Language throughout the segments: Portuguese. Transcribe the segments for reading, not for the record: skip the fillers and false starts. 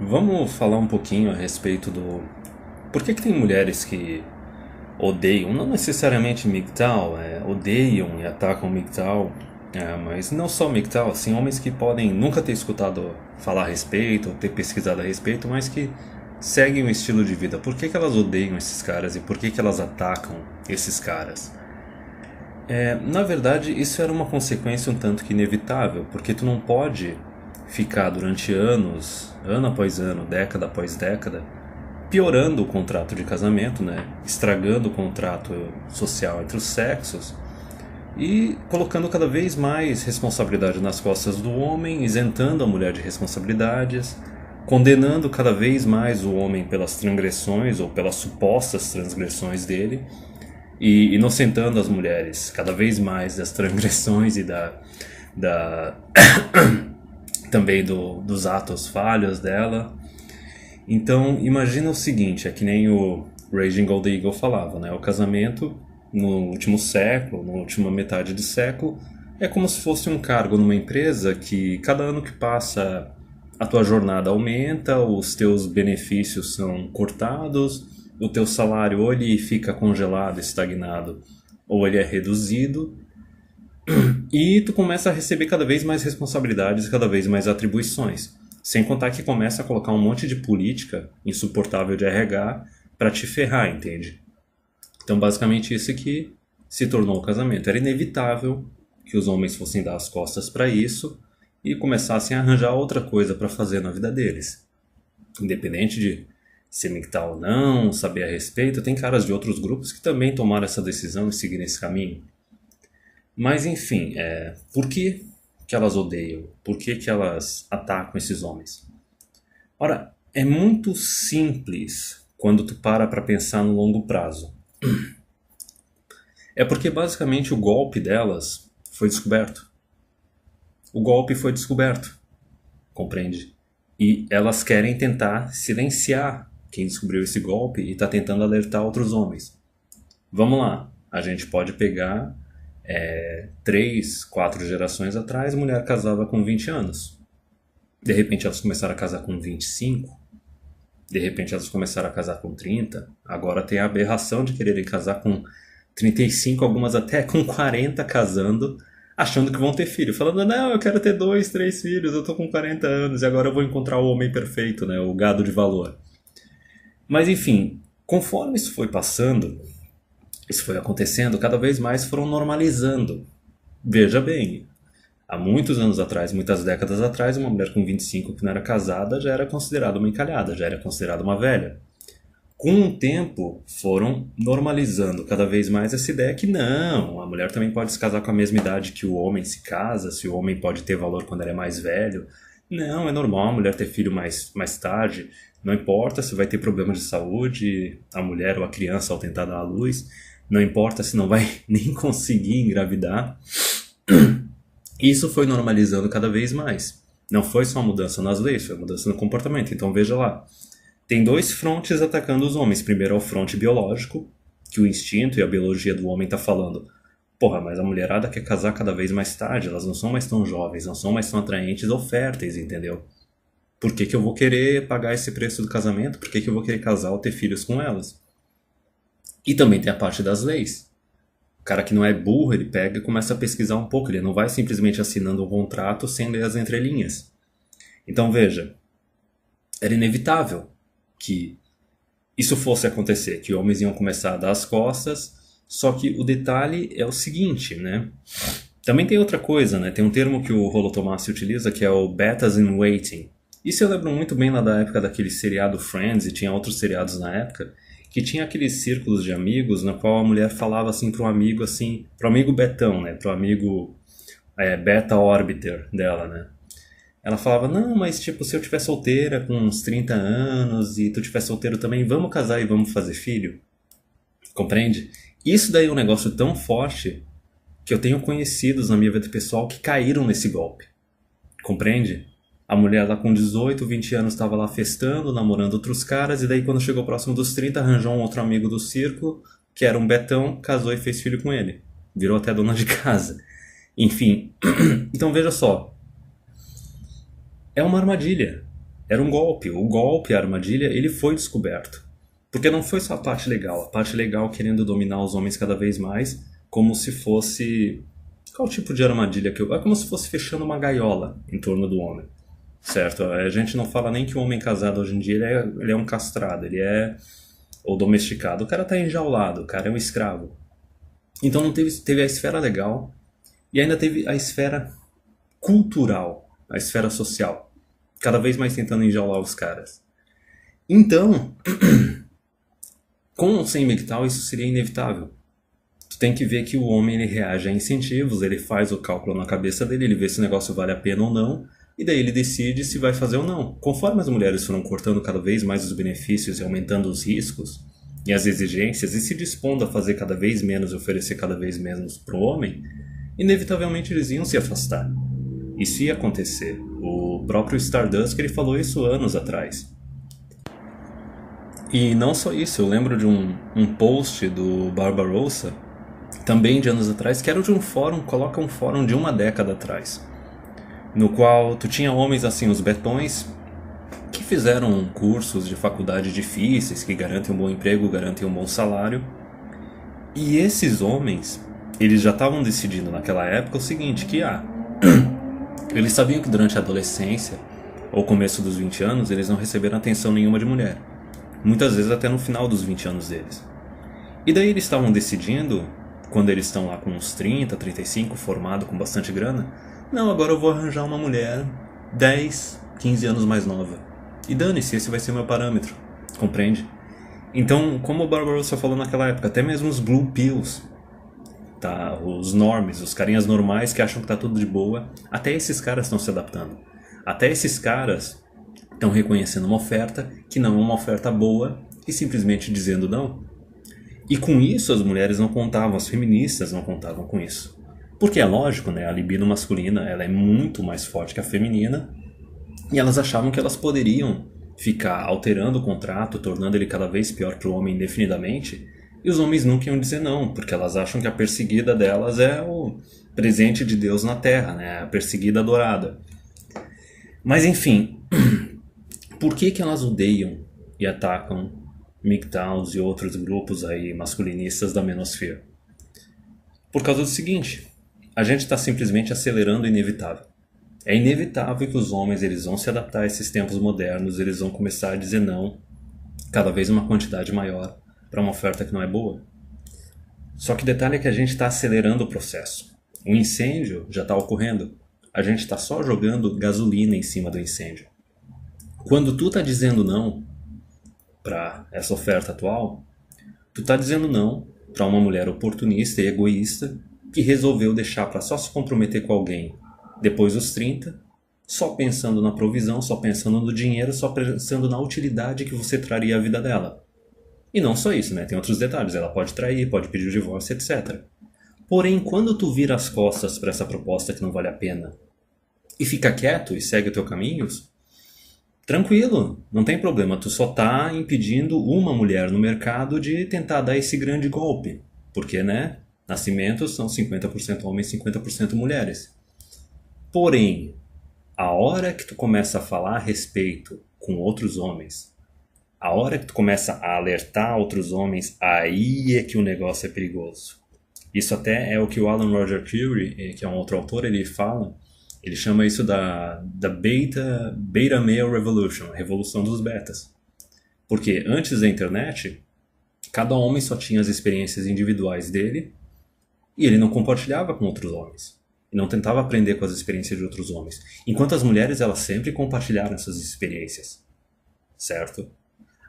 Vamos falar um pouquinho a respeito do... Por que tem mulheres que odeiam, não necessariamente MGTOW, odeiam e atacam MGTOW, mas não só MGTOW, assim, homens que podem nunca ter escutado falar a respeito, ou ter pesquisado a respeito, mas que seguem um estilo de vida. Por que elas odeiam esses caras e por que elas atacam esses caras? Na verdade, isso era uma consequência um tanto que inevitável, porque tu não pode ficar durante anos, ano após ano, década após década, piorando o contrato de casamento, né? Estragando o contrato social entre os sexos e colocando cada vez mais responsabilidade nas costas do homem, isentando a mulher de responsabilidades, condenando cada vez mais o homem pelas transgressões ou pelas supostas transgressões dele e inocentando as mulheres cada vez mais das transgressões e da também dos atos falhos dela. Então, imagina o seguinte, é que nem o Raging Gold Eagle falava, né? O casamento no último século, na última metade do século, é como se fosse um cargo numa empresa que cada ano que passa a tua jornada aumenta, os teus benefícios são cortados, o teu salário ou ele fica congelado, estagnado, ou ele é reduzido, e tu começa a receber cada vez mais responsabilidades, cada vez mais atribuições. Sem contar que começa a colocar um monte de política insuportável de RH para te ferrar, entende? Então, basicamente, isso que se tornou o casamento. Era inevitável que os homens fossem dar as costas para isso e começassem a arranjar outra coisa para fazer na vida deles. Independente de ser MGTOW ou não, saber a respeito, tem caras de outros grupos que também tomaram essa decisão e seguiram esse caminho. Mas, enfim, por que elas odeiam? Por que elas atacam esses homens? Ora, é muito simples quando tu para pensar no longo prazo. É porque basicamente o golpe delas foi descoberto. O golpe foi descoberto, compreende? E elas querem tentar silenciar quem descobriu esse golpe e está tentando alertar outros homens. Vamos lá, a gente pode pegar 3, 4 gerações atrás, mulher casava com 20 anos. De repente elas começaram a casar com 25. De repente elas começaram a casar com 30. Agora tem a aberração de quererem casar com 35, algumas até com 40 casando, achando que vão ter filho. Falando, não, eu quero ter 2, 3 filhos, eu tô com 40 anos e agora eu vou encontrar o homem perfeito, né? O gado de valor. Mas enfim, conforme isso foi passando, isso foi acontecendo, cada vez mais foram normalizando. Veja bem, há muitos anos atrás, muitas décadas atrás, uma mulher com 25 que não era casada já era considerada uma encalhada, já era considerada uma velha. Com o tempo, foram normalizando cada vez mais essa ideia que não, a mulher também pode se casar com a mesma idade que o homem se casa, se o homem pode ter valor quando ele é mais velho. Não, é normal a mulher ter filho mais tarde, não importa se vai ter problema de saúde, a mulher ou a criança ao tentar dar à luz, não importa se não vai nem conseguir engravidar. Isso foi normalizando cada vez mais. Não foi só mudança nas leis, foi mudança no comportamento. Então veja lá, tem 2 frontes atacando os homens. Primeiro é o fronte biológico, que o instinto e a biologia do homem tá falando, porra, mas a mulherada quer casar cada vez mais tarde, elas não são mais tão jovens, não são mais tão atraentes ou férteis, entendeu? Por que eu vou querer pagar esse preço do casamento? Por que eu vou querer casar ou ter filhos com elas? E também tem a parte das leis. O cara que não é burro, ele pega e começa a pesquisar um pouco, ele não vai simplesmente assinando um contrato sem ler as entrelinhas. Então veja, era inevitável que isso fosse acontecer, que homens iam começar a dar as costas, só que o detalhe é o seguinte, né? Também tem outra coisa, né? Tem um termo que o Rollo Tomassi utiliza que é o betas in waiting. Isso eu lembro muito bem lá da época daquele seriado Friends, e tinha outros seriados na época, que tinha aqueles círculos de amigos na qual a mulher falava assim pro amigo Betão, né? Pro amigo beta orbiter dela, né? Ela falava, não, mas tipo, se eu tiver solteira com uns 30 anos e tu tiver solteiro também, vamos casar e vamos fazer filho? Compreende? Isso daí é um negócio tão forte que eu tenho conhecidos na minha vida pessoal que caíram nesse golpe. Compreende? A mulher lá com 18, 20 anos estava lá festando, namorando outros caras, e daí quando chegou próximo dos 30, arranjou um outro amigo do círculo, que era um betão, casou e fez filho com ele. Virou até dona de casa. Enfim, então veja só. É uma armadilha. Era um golpe. O golpe, a armadilha, ele foi descoberto. Porque não foi só a parte legal querendo dominar os homens cada vez mais, como se fosse... Qual tipo de armadilha que eu... É como se fosse fechando uma gaiola em torno do homem, certo? A gente não fala nem que o homem casado hoje em dia ele é um castrado, ele é... ou domesticado. O cara tá enjaulado, o cara é um escravo. Então não teve a esfera legal e ainda teve a esfera cultural, a esfera social. Cada vez mais tentando enjaular os caras. Então, com ou sem MGTOW, isso seria inevitável. Tu tem que ver que o homem ele reage a incentivos, ele faz o cálculo na cabeça dele, ele vê se o negócio vale a pena ou não, e daí ele decide se vai fazer ou não. Conforme as mulheres foram cortando cada vez mais os benefícios e aumentando os riscos e as exigências e se dispondo a fazer cada vez menos e oferecer cada vez menos para o homem, inevitavelmente eles iam se afastar. Isso ia acontecer. O próprio Stardust ele falou isso anos atrás. E não só isso, eu lembro de um post do Barbarossa, também de anos atrás, que era de um fórum, coloca um fórum de uma década atrás, no qual tu tinha homens assim, os betões, que fizeram cursos de faculdade difíceis, que garantem um bom emprego, garantem um bom salário, e esses homens, eles já estavam decidindo naquela época o seguinte, que eles sabiam que durante a adolescência, ou começo dos 20 anos, eles não receberam atenção nenhuma de mulher. Muitas vezes até no final dos 20 anos deles. E daí eles estavam decidindo, quando eles estão lá com uns 30, 35, formado com bastante grana, não, agora eu vou arranjar uma mulher 10, 15 anos mais nova. E dane-se, esse vai ser meu parâmetro. Compreende? Então, como o Barbarossa falou naquela época, até mesmo os blue pills, tá? Os normies, os carinhas normais que acham que tá tudo de boa, até esses caras estão se adaptando. Até esses caras estão reconhecendo uma oferta que não é uma oferta boa e simplesmente dizendo não. E com isso as mulheres não contavam, as feministas não contavam com isso. Porque é lógico, né? A libido masculina ela é muito mais forte que a feminina e elas achavam que elas poderiam ficar alterando o contrato, tornando ele cada vez pior para o homem indefinidamente, e os homens nunca iam dizer não, porque elas acham que a perseguida delas é o presente de Deus na Terra, né? A perseguida adorada. Mas enfim... Por que elas odeiam e atacam MGTOWs e outros grupos aí masculinistas da menosfera? Por causa do seguinte, a gente está simplesmente acelerando o inevitável. É inevitável que os homens eles vão se adaptar a esses tempos modernos, eles vão começar a dizer não, cada vez uma quantidade maior, para uma oferta que não é boa. Só que o detalhe é que a gente está acelerando o processo. O incêndio já está ocorrendo, a gente está só jogando gasolina em cima do incêndio. Quando tu tá dizendo não para essa oferta atual, tu tá dizendo não para uma mulher oportunista e egoísta que resolveu deixar para só se comprometer com alguém depois dos 30, só pensando na provisão, só pensando no dinheiro, só pensando na utilidade que você traria à vida dela. E não só isso, né? Tem outros detalhes. Ela pode trair, pode pedir o divórcio, etc. Porém, quando tu vira as costas para essa proposta que não vale a pena e fica quieto e segue o teu caminho, tranquilo, não tem problema, tu só tá impedindo uma mulher no mercado de tentar dar esse grande golpe. Porque, né, nascimentos são 50% homens, 50% mulheres. Porém, a hora que tu começa a falar a respeito com outros homens, a hora que tu começa a alertar outros homens, aí é que o negócio é perigoso. Isso até é o que o Alan Roger Curie, que é um outro autor, ele fala. Ele chama isso da beta male revolution, a revolução dos betas. Porque antes da internet, cada homem só tinha as experiências individuais dele e ele não compartilhava com outros homens. E não tentava aprender com as experiências de outros homens. Enquanto as mulheres, elas sempre compartilharam essas experiências. Certo?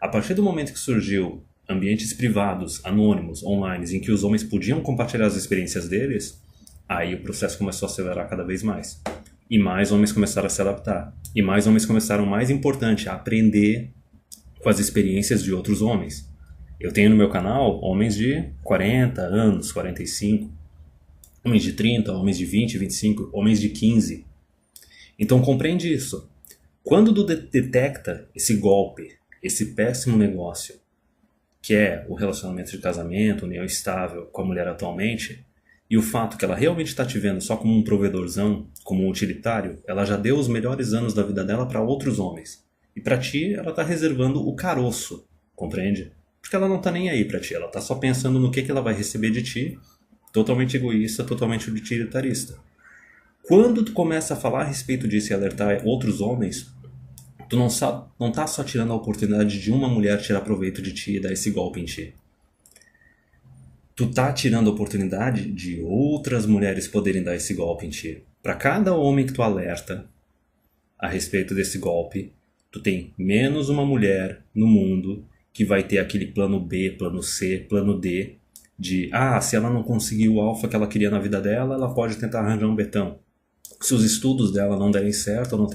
A partir do momento que surgiu ambientes privados, anônimos, online, em que os homens podiam compartilhar as experiências deles, aí o processo começou a acelerar cada vez mais. E mais homens começaram a se adaptar. E mais homens começaram, mais importante, a aprender com as experiências de outros homens. Eu tenho no meu canal homens de 40 anos, 45, homens de 30, homens de 20, 25, homens de 15. Então compreende isso. Quando tu detecta esse golpe, esse péssimo negócio, que é o relacionamento de casamento, união estável com a mulher atualmente, e o fato que ela realmente está te vendo só como um provedorzão, como um utilitário, ela já deu os melhores anos da vida dela para outros homens. E pra ti, ela tá reservando o caroço, compreende? Porque ela não tá nem aí pra ti, ela tá só pensando no que ela vai receber de ti, totalmente egoísta, totalmente utilitarista. Quando tu começa a falar a respeito disso e alertar outros homens, tu não tá só tirando a oportunidade de uma mulher tirar proveito de ti e dar esse golpe em ti. Tu tá tirando a oportunidade de outras mulheres poderem dar esse golpe em ti. Para cada homem que tu alerta a respeito desse golpe, tu tem menos uma mulher no mundo que vai ter aquele plano B, plano C, plano D de, se ela não conseguir o alfa que ela queria na vida dela, ela pode tentar arranjar um betão. Se os estudos dela não derem certo, ou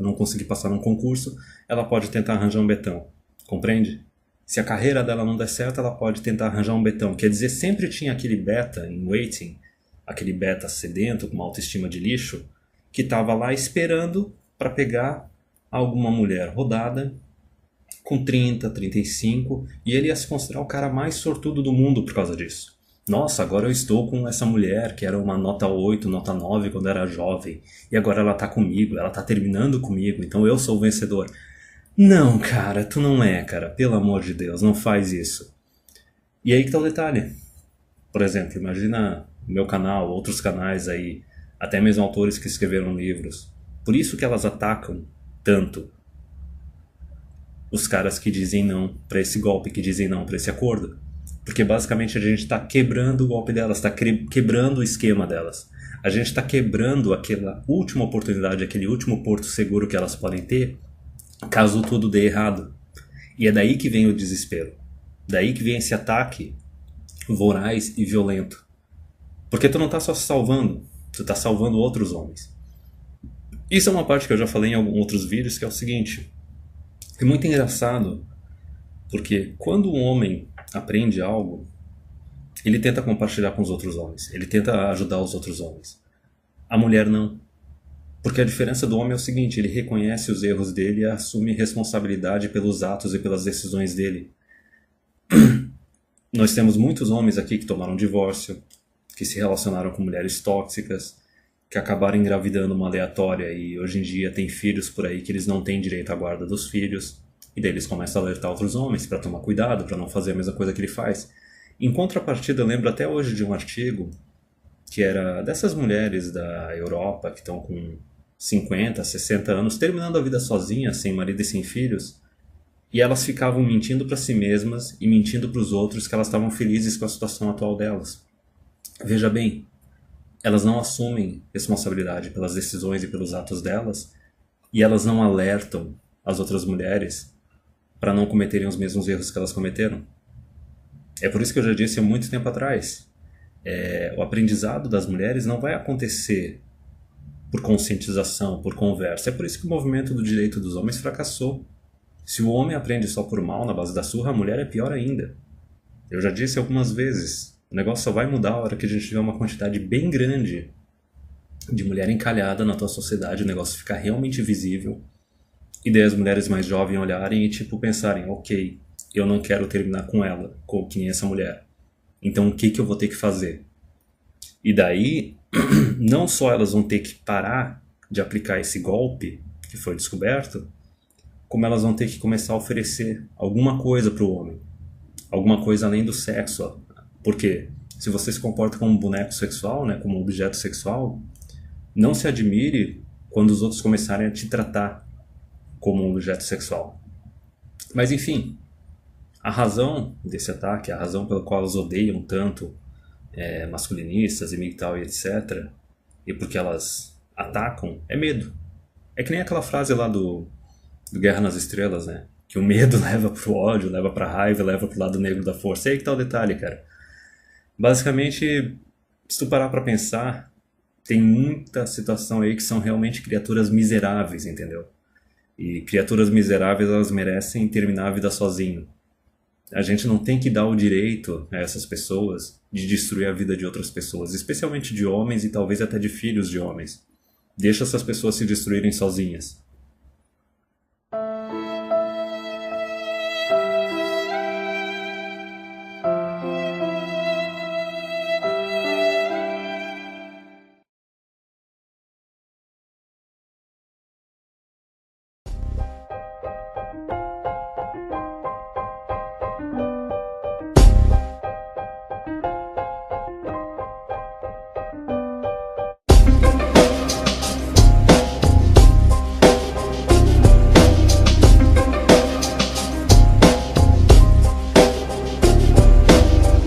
não conseguir passar num concurso, ela pode tentar arranjar um betão. Compreende? Se a carreira dela não der certo, ela pode tentar arranjar um betão. Quer dizer, sempre tinha aquele beta em waiting, aquele beta sedento, com uma autoestima de lixo, que estava lá esperando para pegar alguma mulher rodada, com 30, 35, e ele ia se considerar o cara mais sortudo do mundo por causa disso. Nossa, agora eu estou com essa mulher que era uma nota 8, nota 9 quando era jovem, e agora ela tá comigo, ela tá terminando comigo, então eu sou o vencedor. Não, cara, tu não é, cara, pelo amor de Deus, não faz isso. E aí que tá o detalhe. Por exemplo, imagina o meu canal, outros canais aí, até mesmo autores que escreveram livros. Por isso que elas atacam tanto os caras que dizem não para esse golpe, que dizem não para esse acordo. Porque basicamente a gente está quebrando o golpe delas, está quebrando o esquema delas. A gente está quebrando aquela última oportunidade, aquele último porto seguro que elas podem ter, caso tudo dê errado. E é daí que vem o desespero. Daí que vem esse ataque voraz e violento. Porque tu não está só se salvando, tu está salvando outros homens. Isso é uma parte que eu já falei em alguns outros vídeos, que é o seguinte. É muito engraçado, porque quando um homem aprende algo, ele tenta compartilhar com os outros homens, ele tenta ajudar os outros homens. A mulher não. Porque a diferença do homem é o seguinte, ele reconhece os erros dele e assume responsabilidade pelos atos e pelas decisões dele. Nós temos muitos homens aqui que tomaram divórcio, que se relacionaram com mulheres tóxicas, que acabaram engravidando uma aleatória e hoje em dia tem filhos por aí que eles não têm direito à guarda dos filhos. E daí eles começam a alertar outros homens para tomar cuidado, para não fazer a mesma coisa que ele faz. Em contrapartida, eu lembro até hoje de um artigo que era dessas mulheres da Europa que estão com 50, 60 anos, terminando a vida sozinhas, sem marido e sem filhos, e elas ficavam mentindo para si mesmas e mentindo para os outros que elas estavam felizes com a situação atual delas. Veja bem, elas não assumem responsabilidade pelas decisões e pelos atos delas, e elas não alertam as outras mulheres para não cometerem os mesmos erros que elas cometeram. É por isso que eu já disse há muito tempo atrás, o aprendizado das mulheres não vai acontecer por conscientização, por conversa. É por isso que o movimento do direito dos homens fracassou. Se o homem aprende só por mal, na base da surra, a mulher é pior ainda. Eu já disse algumas vezes, o negócio só vai mudar a hora que a gente tiver uma quantidade bem grande de mulher encalhada na tua sociedade, o negócio ficar realmente visível, e daí as mulheres mais jovens olharem e pensarem, ok, eu não quero terminar com ela, que nem essa mulher. Então o que eu vou ter que fazer? E daí, não só elas vão ter que parar de aplicar esse golpe que foi descoberto, como elas vão ter que começar a oferecer alguma coisa para o homem. Alguma coisa além do sexo. Porque se você se comporta como um boneco sexual, né, como um objeto sexual, não se admire quando os outros começarem a te tratar como um objeto sexual. Mas enfim, a razão desse ataque, a razão pela qual elas odeiam tanto masculinistas e tal e etc., e porque elas atacam, é medo. É que nem aquela frase lá do Guerra nas Estrelas, né? Que o medo leva pro ódio, leva pra raiva, leva pro lado negro da força. E aí que tá o detalhe, cara. Basicamente, se tu parar pra pensar, tem muita situação aí que são realmente criaturas miseráveis, entendeu? E criaturas miseráveis, elas merecem terminar a vida sozinho. A gente não tem que dar o direito a essas pessoas de destruir a vida de outras pessoas, especialmente de homens e talvez até de filhos de homens. Deixa essas pessoas se destruírem sozinhas.